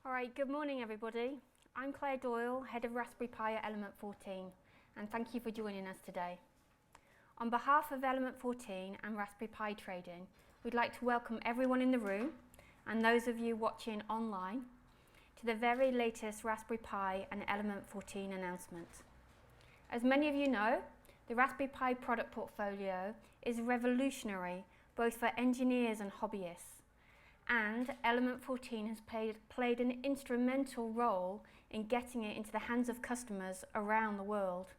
All right, good morning everybody. I'm Claire Doyle, Head of Raspberry Pi at element14, and thank you for joining us today. On behalf of element14 and Raspberry Pi Trading, we'd like to welcome everyone in the room and those of you watching online to the very latest Raspberry Pi and element14 announcement. As many of you know, the Raspberry Pi product portfolio is revolutionary both for engineers and hobbyists, and element14 has played an instrumental role in getting it into the hands of customers around the world.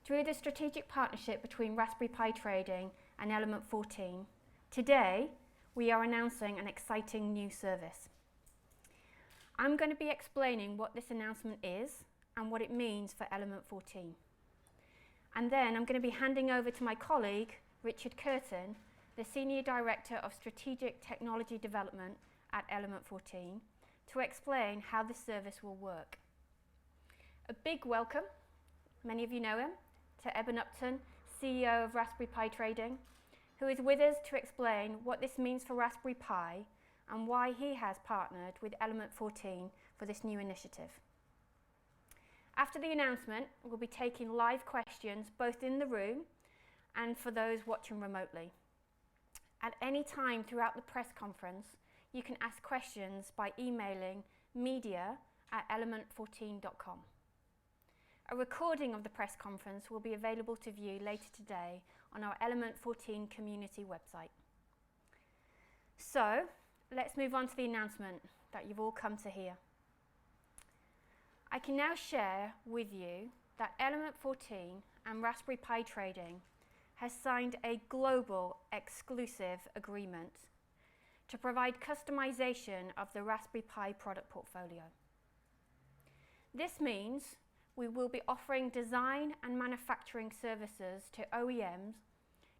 Through the strategic partnership between Raspberry Pi Trading and element14, today we are announcing an exciting new service. I'm going to be explaining what this announcement is and what it means for element14. And then I'm going to be handing over to my colleague, Richard Curtin, the Senior Director of Strategic Technology Development at element14, to explain how this service will work. A big welcome, many of you know him, to Eben Upton, CEO of Raspberry Pi Trading, who is with us to explain what this means for Raspberry Pi and why he has partnered with element14 for this new initiative. After the announcement, we'll be taking live questions both in the room and for those watching remotely. At any time throughout the press conference, you can ask questions by emailing media@element14.com. A recording of the press conference will be available to view later today on our element14 community website. So, let's move on to the announcement that you've all come to hear. I can now share with you that element14 and Raspberry Pi Trading has signed a global exclusive agreement to provide customization of the Raspberry Pi product portfolio. This means we will be offering design and manufacturing services to OEMs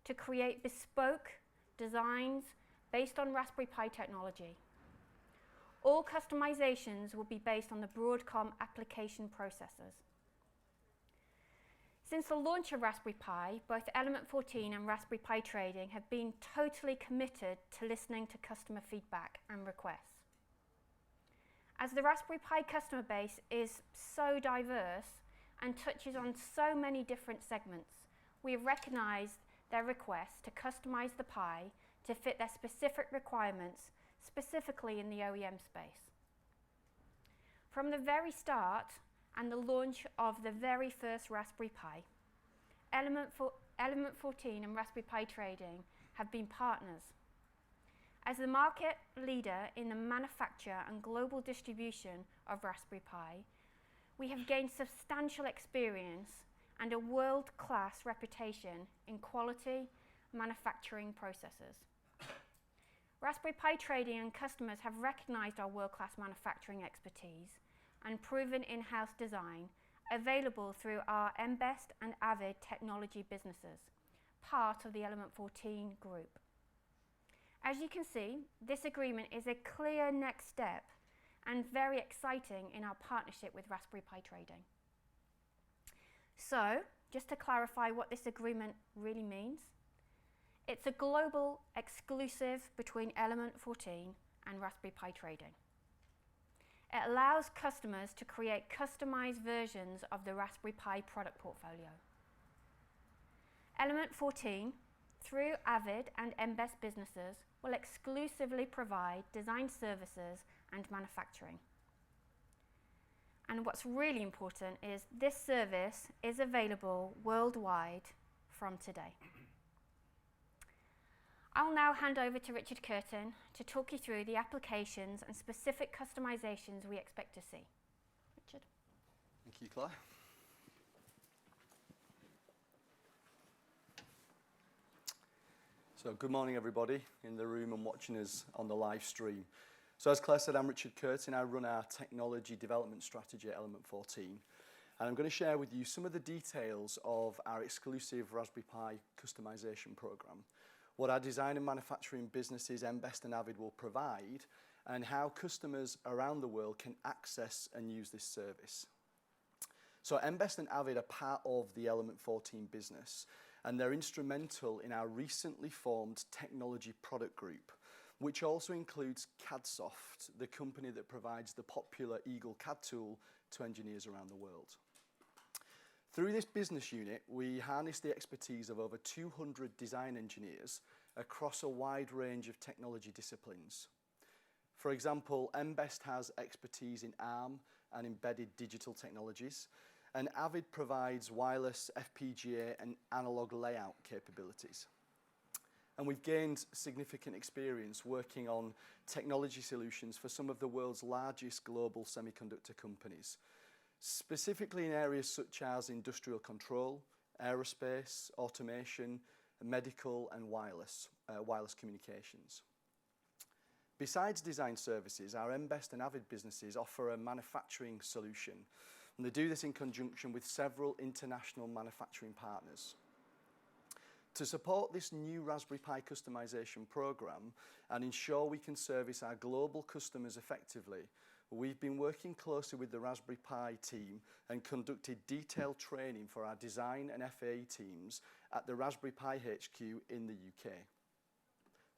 to create bespoke designs based on Raspberry Pi technology. All customizations will be based on the Broadcom application processors. Since the launch of Raspberry Pi, both element14 and Raspberry Pi Trading have been totally committed to listening to customer feedback and requests. As the Raspberry Pi customer base is so diverse and touches on so many different segments, we have recognized their requests to customize the Pi to fit their specific requirements, specifically in the OEM space. From the very start and the launch of the very first Raspberry Pi, element14 and Raspberry Pi Trading have been partners. As the market leader in the manufacture and global distribution of Raspberry Pi, we have gained substantial experience and a world-class reputation in quality manufacturing processes. Raspberry Pi Trading and customers have recognized our world-class manufacturing expertise and proven in-house design available through our Embest and Avid technology businesses, part of the element14 group. As you can see, this agreement is a clear next step and very exciting in our partnership with Raspberry Pi Trading. So, just to clarify what this agreement really means, it's a global exclusive between element14 and Raspberry Pi Trading. It allows customers to create customized versions of the Raspberry Pi product portfolio. element14, through Avid and Embest businesses, will exclusively provide design services and manufacturing. And what's really important is this service is available worldwide from today. I'll now hand over to Richard Curtin to talk you through the applications and specific customizations we expect to see. Richard. Thank you, Claire. So good morning, everybody in the room and watching us on the live stream. So as Claire said, I'm Richard Curtin. I run our technology development strategy at element14. And I'm going to share with you some of the details of our exclusive Raspberry Pi customization program, what our design and manufacturing businesses, Embest and Avid, will provide, and how customers around the world can access and use this service. So Embest and Avid are part of the element14 business, and they're instrumental in our recently formed technology product group which also includes CADsoft, the company that provides the popular Eagle CAD tool to engineers around the world. Through this business unit, we harness the expertise of over 200 design engineers across a wide range of technology disciplines. For example, MBEST has expertise in ARM and embedded digital technologies, and Avid provides wireless FPGA and analog layout capabilities. And we've gained significant experience working on technology solutions for some of the world's largest global semiconductor companies, specifically in areas such as industrial control, aerospace, automation, medical, and wireless communications. Besides design services, our MBEST and Avid businesses offer a manufacturing solution, and they do this in conjunction with several international manufacturing partners. To support this new Raspberry Pi customization program and ensure we can service our global customers effectively, we've been working closely with the Raspberry Pi team and conducted detailed training for our design and FAE teams at the Raspberry Pi HQ in the UK.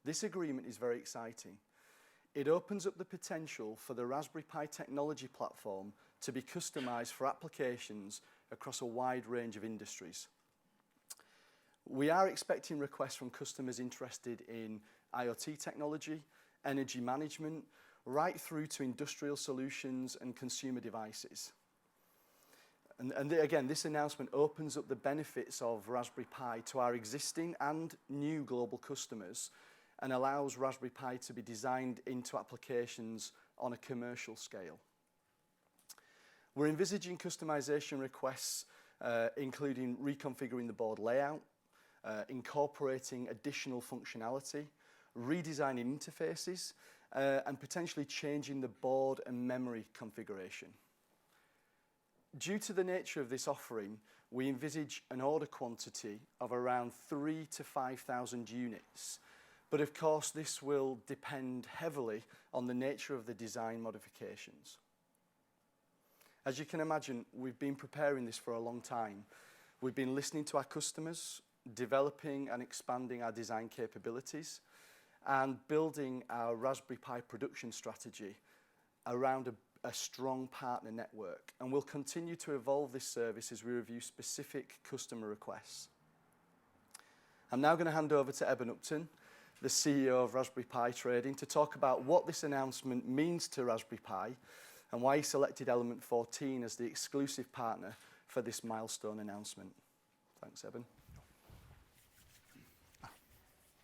This agreement is very exciting. It opens up the potential for the Raspberry Pi technology platform to be customized for applications across a wide range of industries. We are expecting requests from customers interested in IoT technology, energy management, right through to industrial solutions and consumer devices. And again, this announcement opens up the benefits of Raspberry Pi to our existing and new global customers and allows Raspberry Pi to be designed into applications on a commercial scale. We're envisaging customization requests including reconfiguring the board layout, incorporating additional functionality, redesigning interfaces, and potentially changing the board and memory configuration. Due to the nature of this offering, we envisage an order quantity of around 3,000 to 5,000 units. But of course, this will depend heavily on the nature of the design modifications. As you can imagine, we've been preparing this for a long time. We've been listening to our customers, developing and expanding our design capabilities, and building our Raspberry Pi production strategy around a strong partner network. And we'll continue to evolve this service as we review specific customer requests. I'm now going to hand over to Eben Upton, the CEO of Raspberry Pi Trading, to talk about what this announcement means to Raspberry Pi and why he selected element14 as the exclusive partner for this milestone announcement. Thanks, Eben.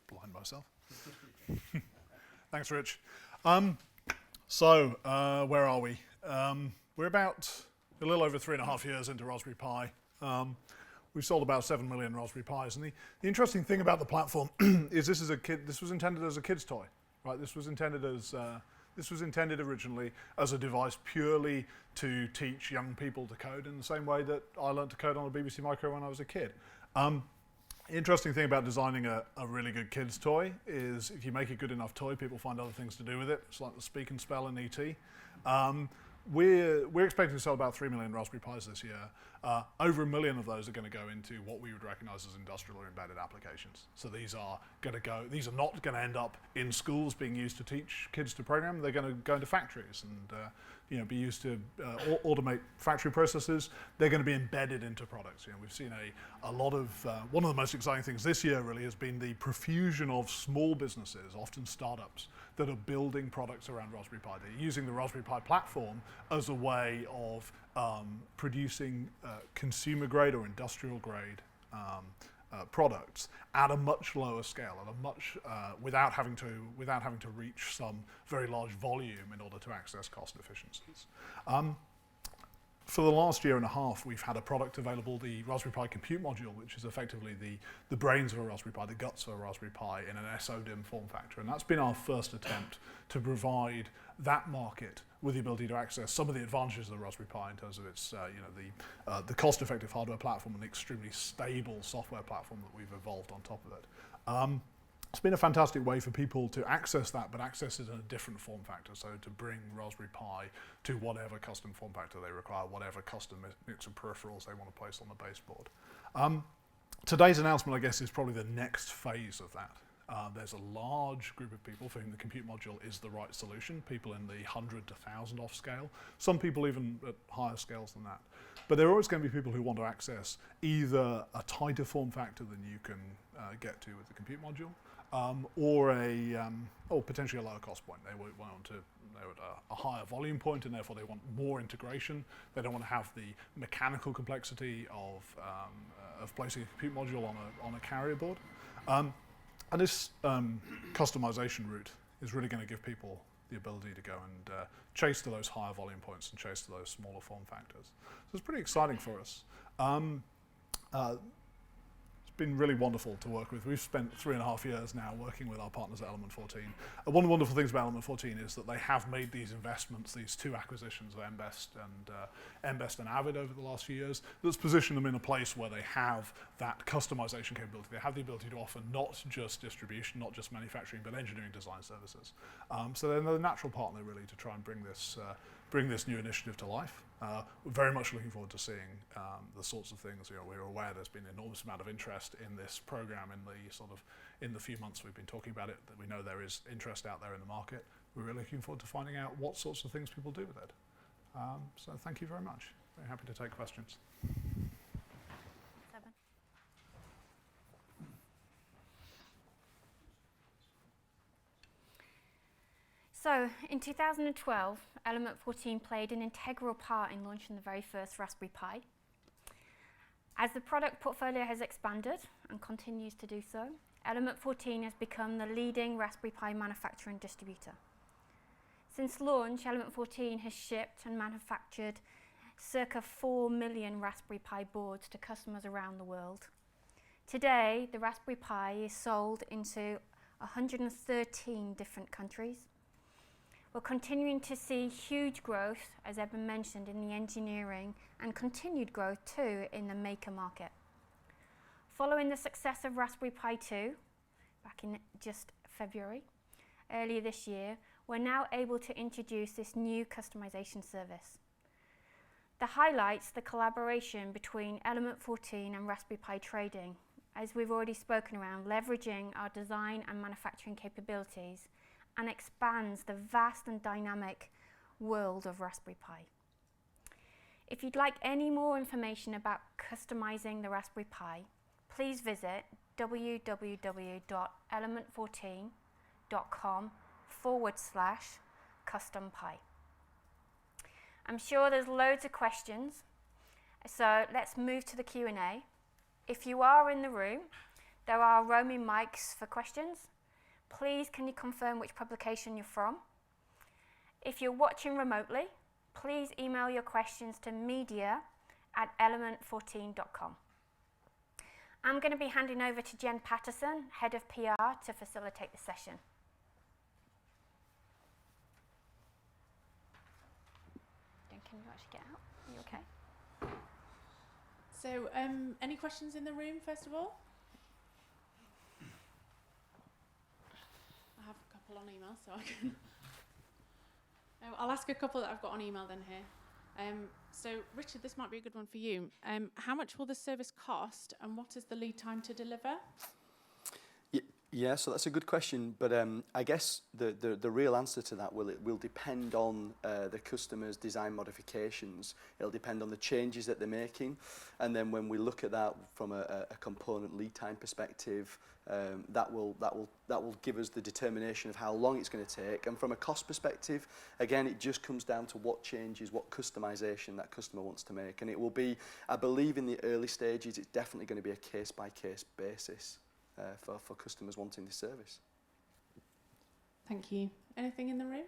Blind myself. Thanks, Rich. So where are we? We're about a little over 3.5 years into Raspberry Pi. We've sold about 7 million Raspberry Pis, and the interesting thing about the platform is this was intended as a kid's toy, right? This was intended originally as a device purely to teach young people to code in the same way that I learned to code on a BBC Micro when I was a kid. Interesting thing about designing a really good kid's toy is if you make a good enough toy, people find other things to do with it. It's like the speak and spell in ET. We're expecting to sell about 3 million Raspberry Pis this year. Over 1 million of those are going to go into what we would recognize as industrial or embedded applications. So these are not going to end up in schools being used to teach kids to program. They're going to go into factories and be used to automate factory processes. They're going to be embedded into products. We've seen a lot of one of the most exciting things this year really has been the profusion of small businesses, often startups, that are building products around Raspberry Pi. They're using the Raspberry Pi platform as a way of producing consumer-grade or industrial-grade products at a much lower scale, without having to reach some very large volume in order to access cost efficiencies. For the last 1.5 years, we've had a product available, the Raspberry Pi Compute Module, which is effectively the brains of a Raspberry Pi, the guts of a Raspberry Pi in an SODIMM form factor. And that's been our first attempt to provide that market with the ability to access some of the advantages of the Raspberry Pi in terms of its the cost-effective hardware platform and the extremely stable software platform that we've evolved on top of it. It's been a fantastic way for people to access that, but access it in a different form factor, so to bring Raspberry Pi to whatever custom form factor they require, whatever custom mix of peripherals they want to place on the baseboard. Today's announcement, I guess, is probably the next phase of that. There's a large group of people for whom the compute module is the right solution, people in the 100 to 1,000 off scale, some people even at higher scales than that. But there are always going to be people who want to access either a tighter form factor than you can get to with the compute module, or potentially a lower cost point. They want a higher volume point, and therefore they want more integration. They don't want to have the mechanical complexity of placing a compute module on a carrier board. And this customization route is really going to give people the ability to go and chase to those higher volume points and chase to those smaller form factors. So it's pretty exciting for us. It's been really wonderful to work with. We've spent 3.5 years now working with our partners at element14. One of the wonderful things about element14 is that they have made these investments, these two acquisitions of Embest and Avid over the last few years, that's positioned them in a place where they have that customization capability. They have the ability to offer not just distribution, not just manufacturing, but engineering design services. So they're the natural partner really to try and bring this new initiative to life. We're very much looking forward to seeing the sorts of things. We're aware there's been an enormous amount of interest in this program in the few months we've been talking about it, that we know there is interest out there in the market. We're really looking forward to finding out what sorts of things people do with it. So thank you very much. Very happy to take questions. So, in 2012, element14 played an integral part in launching the very first Raspberry Pi. As the product portfolio has expanded and continues to do so, element14 has become the leading Raspberry Pi manufacturer and distributor. Since launch, element14 has shipped and manufactured circa 4 million Raspberry Pi boards to customers around the world. Today, the Raspberry Pi is sold into 113 different countries. We're continuing to see huge growth, as Eben mentioned, in the engineering and continued growth too in the maker market. Following the success of Raspberry Pi 2, back in just February, earlier this year, we're now able to introduce this new customization service that highlights the collaboration between element14 and Raspberry Pi trading, as we've already spoken around, leveraging our design and manufacturing capabilities, and expands the vast and dynamic world of Raspberry Pi. If you'd like any more information about customizing the Raspberry Pi, please visit www.element14.com/custom-pi. I'm sure there's loads of questions, so let's move to the Q&A. If you are in the room, there are roaming mics for questions. Please, can you confirm which publication you're from? If you're watching remotely, please email your questions to media@element14.com. I'm going to be handing over to Jen Patterson, Head of PR, to facilitate the session. Jen, can you actually get out? Are you okay? So, any questions in the room, first of all? I have a couple on email, so I can... I'll ask a couple that I've got on email then here. So, Richard, this might be a good one for you. How much will the service cost, and what is the lead time to deliver? Yeah, so that's a good question, but I guess the real answer to that will depend on the customer's design modifications. It'll depend on the changes that they're making, and then when we look at that from a component lead time perspective, that will give us the determination of how long it's going to take. And from a cost perspective, again, it just comes down to what changes, what customization that customer wants to make, and it will be, I believe, in the early stages, it's definitely going to be a case-by-case basis. For customers wanting the service. Thank you. Anything in the room?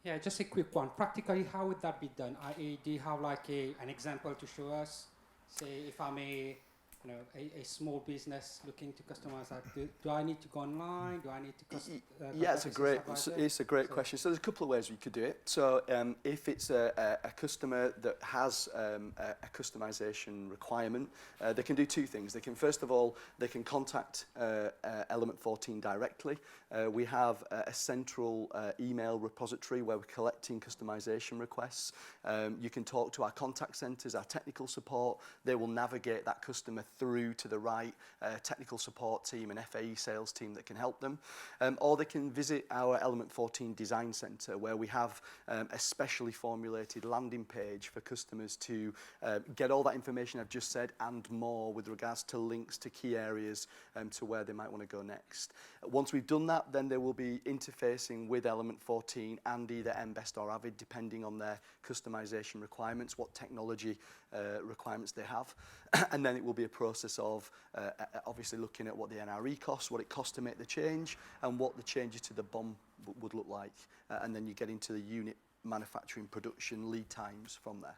Yeah, just a quick one. Practically, how would that be done? I.e., do you have like an example to show us? Say, if I'm a small business looking to customize that, do I need to go online? Do I need to yeah, it's a great question. So there's a couple of ways we could do it. So if it's a customer that has a customization requirement, they can do two things. They can, first of all, they can contact element14 directly. We have a central email repository where we're collecting customization requests. You can talk to our contact centres, our technical support. They will navigate that customer through to the right technical support team and FAE sales team that can help them. Or they can visit our Element 14 Design Centre, where we have a specially formulated landing page for customers to get all that information I've just said and more with regards to links to key areas to where they might want to go next. Once we've done that, then they will be interfacing with Element 14 and either mbest or Avid, depending on their customization requirements, what technology requirements they have. And then it will be a process of obviously looking at what the NRE costs, what it costs to make the change, and what the changes to the BOM would look like. And then you get into the unit manufacturing production lead times from there.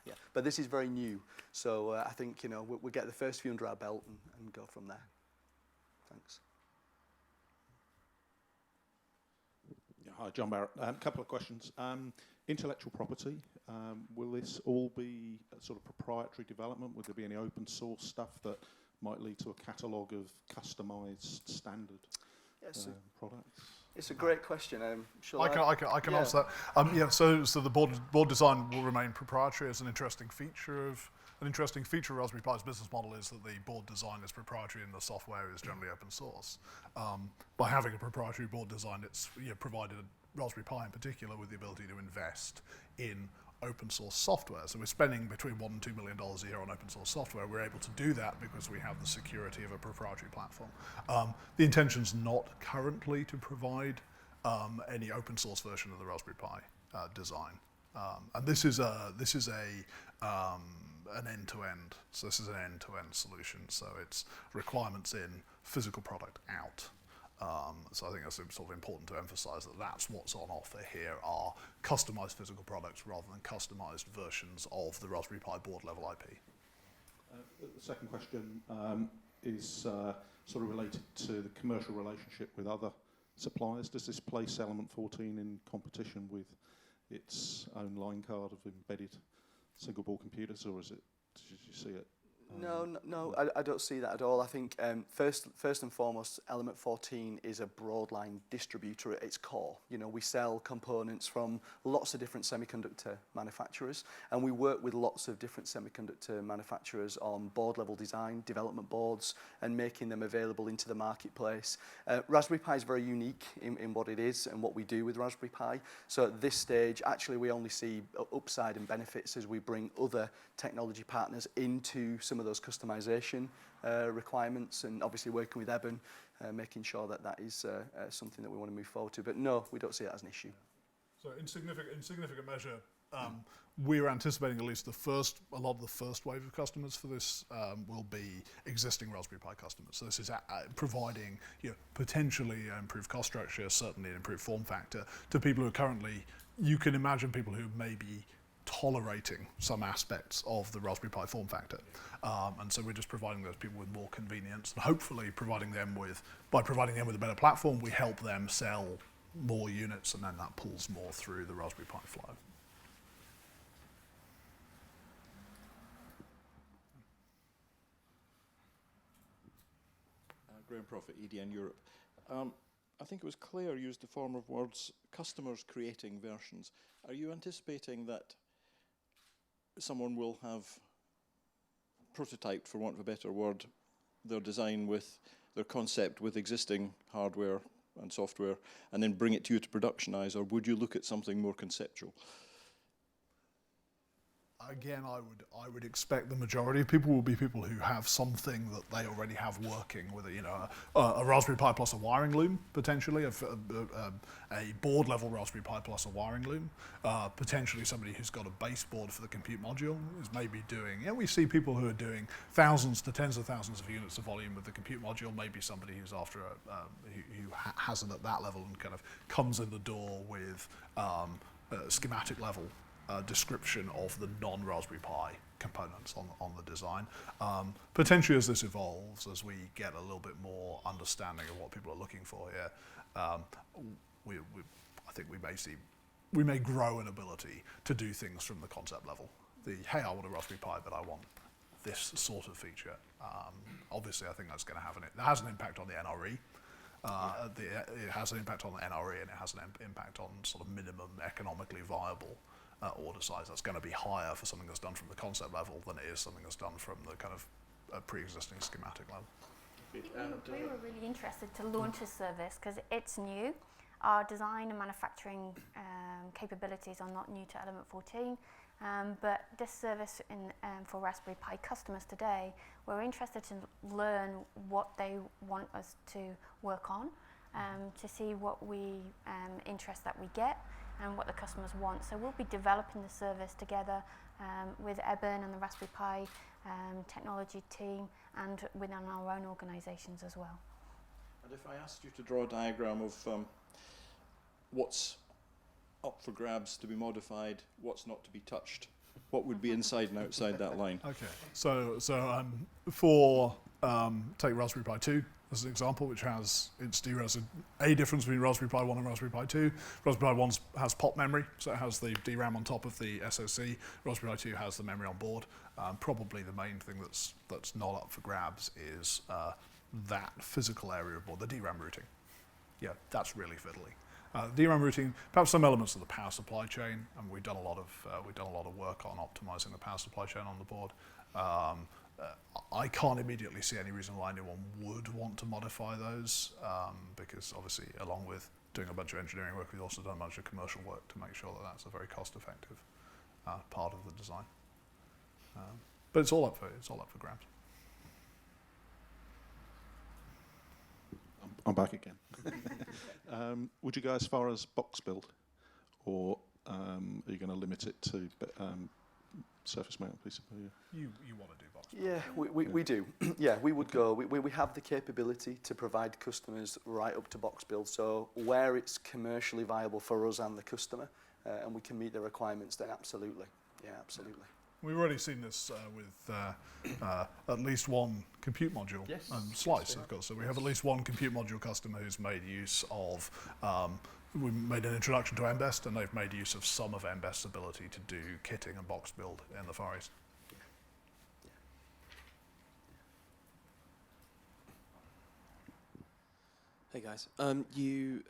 Yeah, but this is very new, so I think, you know, we'll get the first few under our belt and go from there. Thanks. Yeah, hi, John Barrett. A couple of questions. Intellectual property, will this all be a sort of proprietary development? Would there be any open source stuff that might lead to a catalogue of customised standard products? It's a great question. I can answer that. Yeah, so the board design will remain proprietary. As an interesting feature of Raspberry Pi's business model is that the board design is proprietary and the software is generally open source. By having a proprietary board design, it's provided Raspberry Pi in particular with the ability to invest in open source software. So we're spending between $1 and $2 million a year on open source software. We're able to do that because we have the security of a proprietary platform. The intention's not currently to provide any open source version of the Raspberry Pi design. And this is an end-to-end. So this is an end-to-end solution. So it's requirements in, physical product out. So I think that's sort of important to emphasize that that's what's on offer here are customized physical products rather than customized versions of the Raspberry Pi board level IP. The second question is sort of related to the commercial relationship with other suppliers. Does this place Element 14 in competition with its own line card of embedded single board computers, or is it, did you see it? No, I don't see that at all. I think first and foremost, Element 14 is a broadline distributor at its core. You know, we sell components from lots of different semiconductor manufacturers, and we work with lots of different semiconductor manufacturers on board level design, development boards, and making them available into the marketplace. Raspberry Pi is very unique in what it is and what we do with Raspberry Pi. So at this stage, actually, we only see upside and benefits as we bring other technology partners into some of those customization requirements, and obviously working with Eben, making sure that that is something that we want to move forward to. But no, we don't see it as an issue. So in significant measure, we're anticipating at least a lot of the first wave of customers for this will be existing Raspberry Pi customers. So this is providing potentially improved cost structure, certainly an improved form factor to people who are currently, you can imagine people who may be tolerating some aspects of the Raspberry Pi form factor. And so we're just providing those people with more convenience, and hopefully by providing them with a better platform, we help them sell more units, and then that pulls more through the Raspberry Pi flow. Graham Prophet, EDN Europe. I think it was Claire used the form of words, customers creating versions. Are you anticipating that someone will have prototyped, for want of a better word, their design with their concept with existing hardware and software, and then bring it to you to productionize, or would you look at something more conceptual? Again, I would expect the majority of people will be people who have something that they already have working, with a Raspberry Pi plus a wiring loom, potentially, a board level Raspberry Pi plus a wiring loom, potentially somebody who's got a base board for the compute module is maybe doing, we see people who are doing thousands to tens of thousands of units of volume with the compute module, maybe somebody who's after who hasn't at that level and kind of comes in the door with schematic level description of the non-Raspberry Pi components on the design. Potentially as this evolves, as we get a little bit more understanding of what people are looking for here, I think we may grow an ability to do things from the concept level. Hey, I want a Raspberry Pi, but I want this sort of feature. Obviously, I think that's going to have it has an impact on the NRE. It has an impact on the NRE, and it has an impact on sort of minimum economically viable order size. That's going to be higher for something that's done from the concept level than it is something that's done from the kind of a pre-existing schematic level. We were really interested to launch a service because it's new. Our design and manufacturing capabilities are not new to Element 14, but this service for Raspberry Pi customers today, we're interested to learn what they want us to work on, to see what interest that we get and what the customers want. So we'll be developing the service together with Eben and the Raspberry Pi technology team and within our own organisations as well. And if I asked you to draw a diagram of what's up for grabs to be modified, what's not to be touched, what would be inside and outside that line? Okay, so for take Raspberry Pi 2 as an example, which has its DRAM. A difference between Raspberry Pi 1 and Raspberry Pi 2. Raspberry Pi 1 has POP memory, so it has the DRAM on top of the SoC. Raspberry Pi 2 has the memory on board. Probably the main thing that's not up for grabs is that physical area of board, the DRAM routing. Yeah, that's really fiddly. DRAM routing, perhaps some elements of the power supply chain, and we've done a lot of work on optimizing the power supply chain on the board. I can't immediately see any reason why anyone would want to modify those, because obviously, along with doing a bunch of engineering work, we've also done a bunch of commercial work to make sure that that's a very cost-effective part of the design. But it's all up for grabs. I'm back again. Would you go as far as box build, or are you going to limit it to surface mount PCB? You want to do box build? Yeah, we do. Yeah, we would go. We have the capability to provide customers right up to box build. So where it's commercially viable for us and the customer, and we can meet the requirements, then absolutely. Yeah, absolutely. We've already seen this with at least one compute module and slice, of course. So we have at least one compute module customer who's made use of, we made an introduction to MBEST, and they've made use of some of MBEST's ability to do kitting and box build in the Far East. Hey guys, you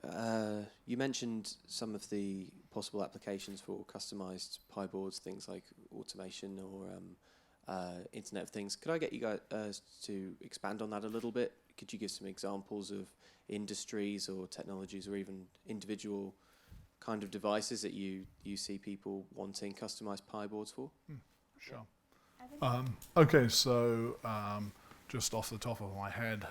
mentioned some of the possible applications for customized Pi boards, things like automation or Internet of Things. Could I get you guys to expand on that a little bit? Could you give some examples of industries or technologies or even individual kind of devices that you see people wanting customized Pi boards for? Sure. Okay, so just off the top of my head,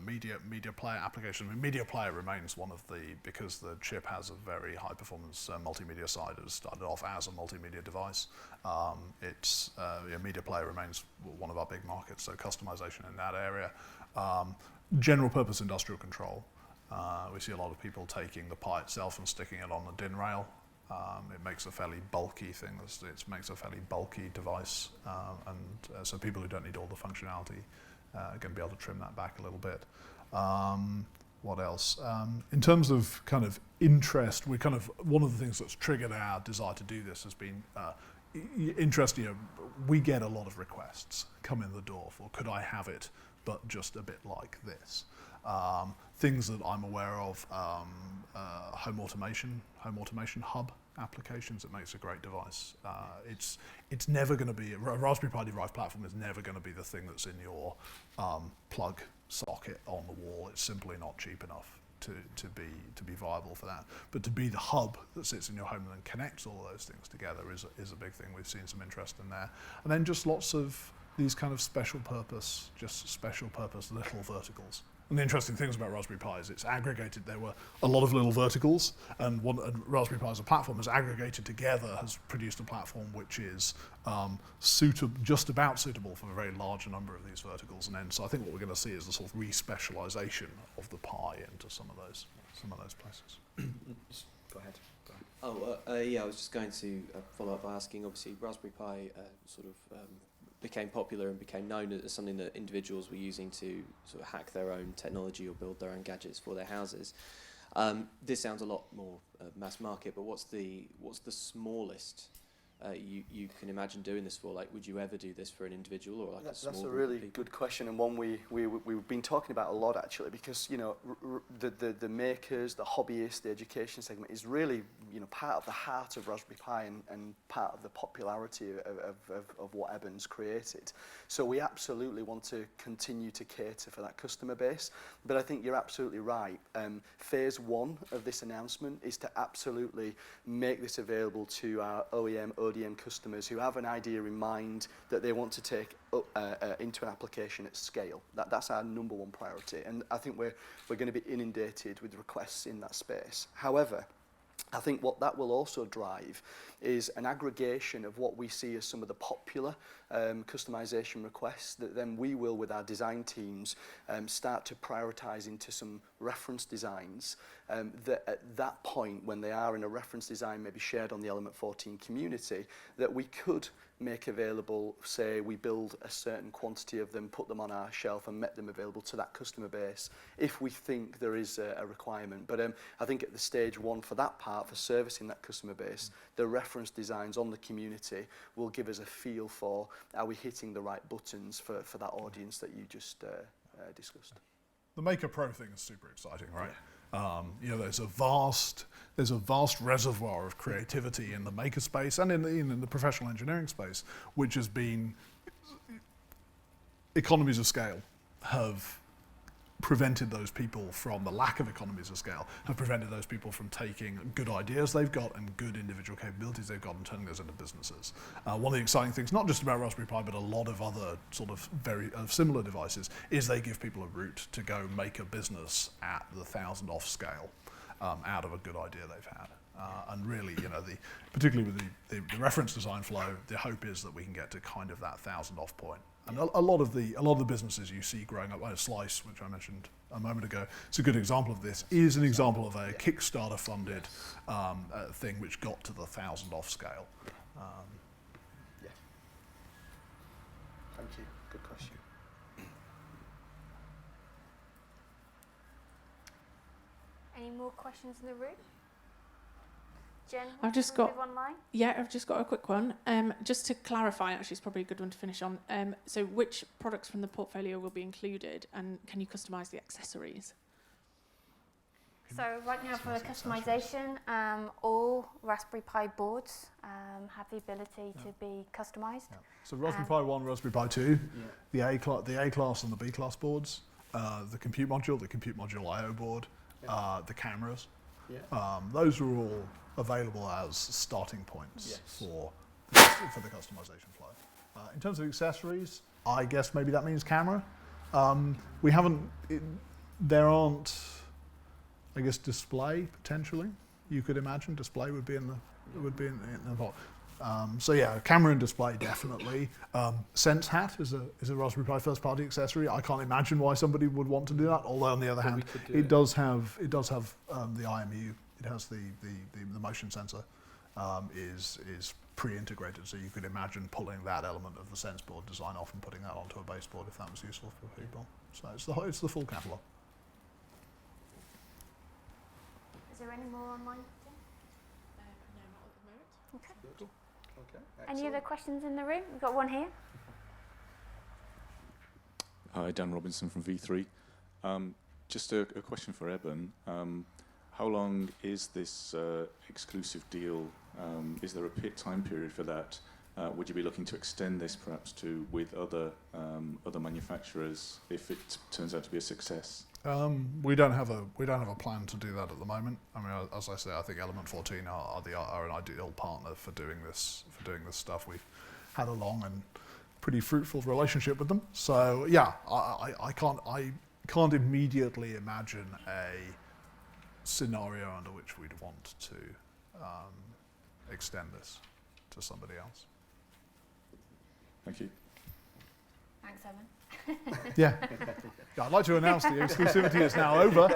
media player application. I mean, media player remains one of the, because the chip has a very high performance multimedia side. It started off as a multimedia device. Media player remains one of our big markets, so customization in that area. General purpose industrial control. We see a lot of people taking the Pi itself and sticking it on the DIN rail. It makes a fairly bulky thing. It makes a fairly bulky device, so people who don't need all the functionality are going to be able to trim that back a little bit. What else? In terms of kind of interest, one of the things that's triggered our desire to do this has been interest. We get a lot of requests come in the door for, could I have it, but just a bit like this. Things that I'm aware of, home automation hub applications. It makes a great device. It's never going to be, a Raspberry Pi derived platform is never going to be the thing that's in your plug socket on the wall. It's simply not cheap enough to be viable for that. But to be the hub that sits in your home and then connects all of those things together is a big thing. We've seen some interest in there. And then just lots of these kind of special purpose little verticals. And the interesting things about Raspberry Pi is it's aggregated. There were a lot of little verticals, and Raspberry Pi as a platform has aggregated together, has produced a platform which is just about suitable for a very large number of these verticals. And then, so I think what we're going to see is a sort of re-specialization of the Pi into some of those places. Go ahead. I was just going to follow up by asking. Obviously, Raspberry Pi became popular and became known as something that individuals were using to sort of hack their own technology or build their own gadgets for their houses. This sounds a lot more mass market, but what's the smallest you can imagine doing this for? Like, would you ever do this for an individual or like a small That's a group of really people? good question, and one we've been talking about a lot actually, because you know the makers, the hobbyists, the education segment is really part of the heart of Raspberry Pi and part of the popularity of what Eben's created. So we absolutely want to continue to cater for that customer base. But I think you're absolutely right. Phase 1 of this announcement is to absolutely make this available to our OEM, ODM customers who have an idea in mind that they want to take into an application at scale. That's our number one priority, and I think we're going to be inundated with requests in that space. However, I think what that will also drive is an aggregation of what we see as some of the popular customization requests that then we will, with our design teams, start to prioritize into some reference designs that at that point, when they are in a reference design maybe shared on the element14 community, that we could make available, say we build a certain quantity of them, put them on our shelf and make them available to that customer base if we think there is a requirement. But I think at the stage 1 for that part, for servicing that customer base, the reference designs on the community will give us a feel for, are we hitting the right buttons for that audience that you just discussed. The Maker Pro thing is super exciting, right? There's a vast reservoir of creativity in the maker space and in the professional engineering space, which has been economies of scale have prevented those people from, the lack of economies of scale, have prevented those people from taking good ideas they've got and good individual capabilities they've got and turning those into businesses. One of the exciting things, not just about Raspberry Pi, but a lot of other sort of very similar devices, is they give people a route to go make a business at the 1,000 off scale out of a good idea they've had. And really, particularly with the reference design flow, the hope is that we can get to kind of that 1,000 off point. And a lot of the businesses you see growing up, like Slice, which I mentioned a moment ago, it's a good example of this, is an example of a Kickstarter funded thing which got to the 1,000 off scale. Yeah. Thank you. Good question. Any more questions in the room? Jen, I've just can we got- move online. Yeah, I've just got a quick one. Just to clarify, actually, it's probably a good one to finish on. So which products from the portfolio will be included, and can you customise the accessories? So right now for customization, all Raspberry Pi boards have the ability to be customized. Yeah. So Raspberry Pi 1, Raspberry Pi 2, the A class and the B class boards, the compute module I/O board, the cameras. Yeah. Those are all available as starting points for the customization flow. In terms of accessories, I guess maybe that means camera. We haven't. There aren't. I guess display potentially. You could imagine display would be in the pot. So yeah, camera and display definitely. Sense Hat is a Raspberry Pi first party accessory. I can't imagine why somebody would want to do that. Although on the other hand, it does have the IMU. It has the motion sensor is pre-integrated. So you could imagine pulling that element of the sense board design off and putting that onto a baseboard if that was useful for people. So it's the full catalogue. Is there any more online? No, not at the moment. Okay. Good. Okay. Any Excellent. other questions in the room? We've got one here. Hi, Dan Robinson from V3. Just a question for Eben. How long is this exclusive deal? Is there a time period for that? Would you be looking to extend this perhaps with other manufacturers if it turns out to be a success? We don't have a plan to do that at the moment. I mean, as I say, I think element14 are an ideal partner for doing this stuff. We've had a long and pretty fruitful relationship with them. So yeah, I can't immediately imagine a scenario under which we'd want to extend this to somebody else. Thank you. Thanks, Evan. Yeah. I'd like to announce the exclusivity is now over.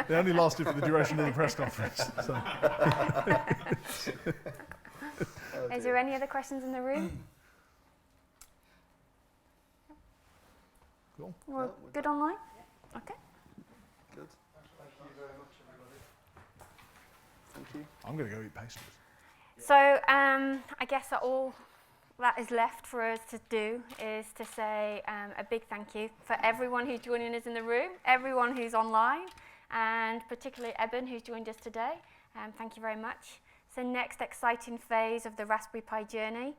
They only lasted for the duration of the press conference. So. Is there any other questions in the room? Cool. We're good online? Okay. Good. Thank you very much, everybody. Thank you. I'm going to go eat pastries. So I guess all that is left for us to do is to say a big thank you for everyone who's joining us in the room, everyone who's online, and particularly Eben, who's joined us today. Thank you very much. It's the next exciting phase of the Raspberry Pi journey.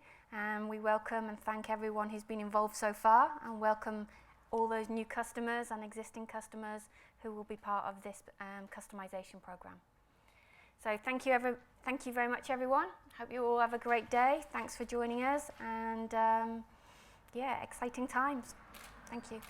We welcome and thank everyone who's been involved so far, and welcome all those new customers and existing customers who will be part of this customization program. So thank you very much, everyone. Hope you all have a great day. Thanks for joining us, and yeah, exciting times. Thank you.